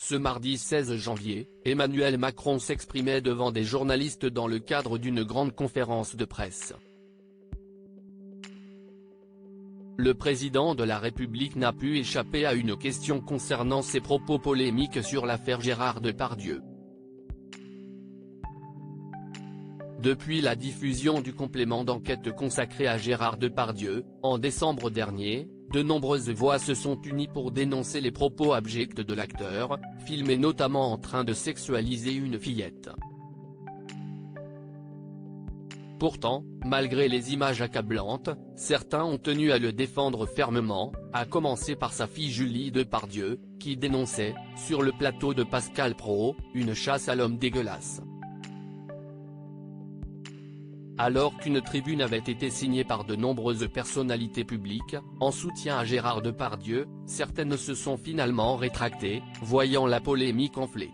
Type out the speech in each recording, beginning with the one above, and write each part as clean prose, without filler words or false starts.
Ce mardi 16 janvier, Emmanuel Macron s'exprimait devant des journalistes dans le cadre d'une grande conférence de presse. Le président de la République n'a pu échapper à une question concernant ses propos polémiques sur l'affaire Gérard Depardieu. Depuis la diffusion du complément d'enquête consacré à Gérard Depardieu, en décembre dernier, de nombreuses voix se sont unies pour dénoncer les propos abjects de l'acteur, filmé notamment en train de sexualiser une fillette. Pourtant, malgré les images accablantes, certains ont tenu à le défendre fermement, à commencer par sa fille Julie Depardieu, qui dénonçait, sur le plateau de Pascal Praud, une chasse à l'homme dégueulasse. Alors qu'une tribune avait été signée par de nombreuses personnalités publiques, en soutien à Gérard Depardieu, certaines se sont finalement rétractées, voyant la polémique enfler.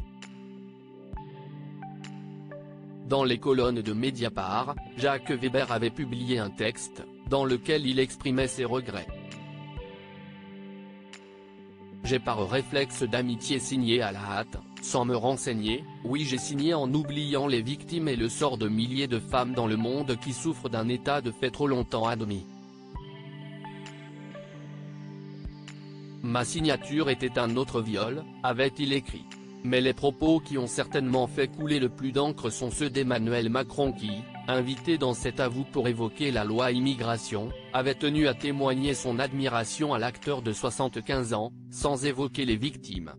Dans les colonnes de Mediapart, Jacques Weber avait publié un texte, dans lequel il exprimait ses regrets. J'ai par réflexe d'amitié signé à la hâte, sans me renseigner, oui j'ai signé en oubliant les victimes et le sort de milliers de femmes dans le monde qui souffrent d'un état de fait trop longtemps admis. Ma signature était un autre viol, avait-il écrit. Mais les propos qui ont certainement fait couler le plus d'encre sont ceux d'Emmanuel Macron qui, invité dans cet avou pour évoquer la loi immigration, avait tenu à témoigner son admiration à l'acteur de 75 ans, sans évoquer les victimes.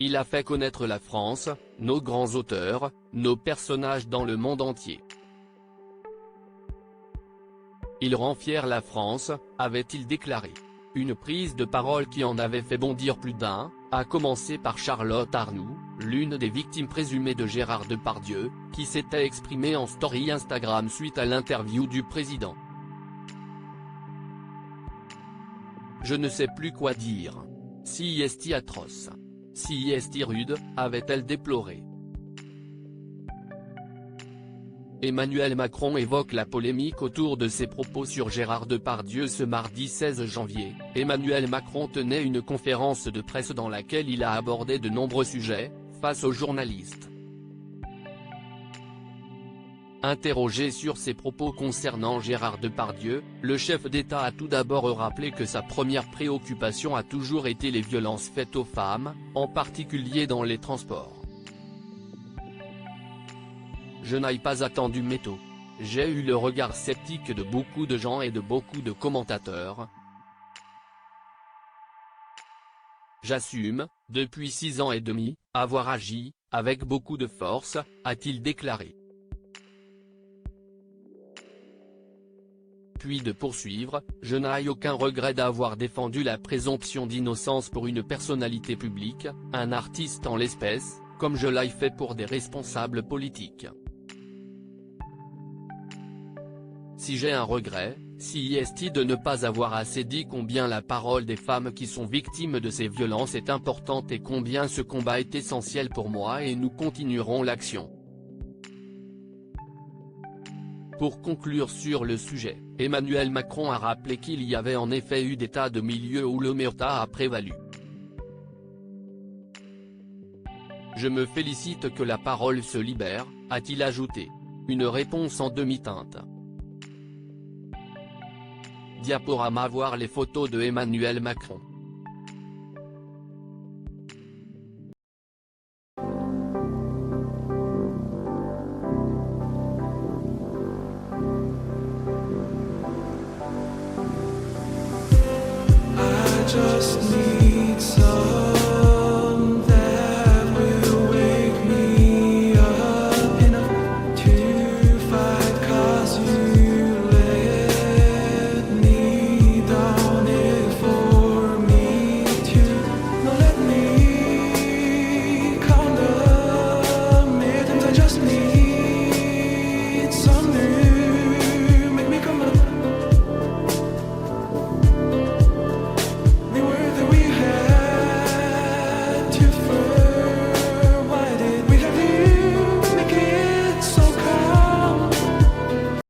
Il a fait connaître la France, nos grands auteurs, nos personnages dans le monde entier. Il rend fier la France, avait-il déclaré. Une prise de parole qui en avait fait bondir plus d'un, à commencer par Charlotte Arnoult, l'une des victimes présumées de Gérard Depardieu, qui s'était exprimée en story Instagram suite à l'interview du président. Je ne sais plus quoi dire. Si est atroce. Si est rude, avait-elle déploré. Emmanuel Macron évoque la polémique autour de ses propos sur Gérard Depardieu ce mardi 16 janvier. Emmanuel Macron tenait une conférence de presse dans laquelle il a abordé de nombreux sujets, face aux journalistes. Interrogé sur ses propos concernant Gérard Depardieu, le chef d'État a tout d'abord rappelé que sa première préoccupation a toujours été les violences faites aux femmes, en particulier dans les transports. Je n'ai pas attendu métaux. J'ai eu le regard sceptique de beaucoup de gens et de beaucoup de commentateurs. J'assume, depuis 6 ans et demi, avoir agi, avec beaucoup de force, a-t-il déclaré. Puis de poursuivre, je n'ai aucun regret d'avoir défendu la présomption d'innocence pour une personnalité publique, un artiste en l'espèce, comme je l'ai fait pour des responsables politiques. Si j'ai un regret, si est de ne pas avoir assez dit combien la parole des femmes qui sont victimes de ces violences est importante et combien ce combat est essentiel pour moi et nous continuerons l'action. Pour conclure sur le sujet, Emmanuel Macron a rappelé qu'il y avait en effet eu des tas de milieux où l'omerta a prévalu. Je me félicite que la parole se libère, a-t-il ajouté. Une réponse en demi-teinte. Diaporama. Voir les photos de Emmanuel Macron.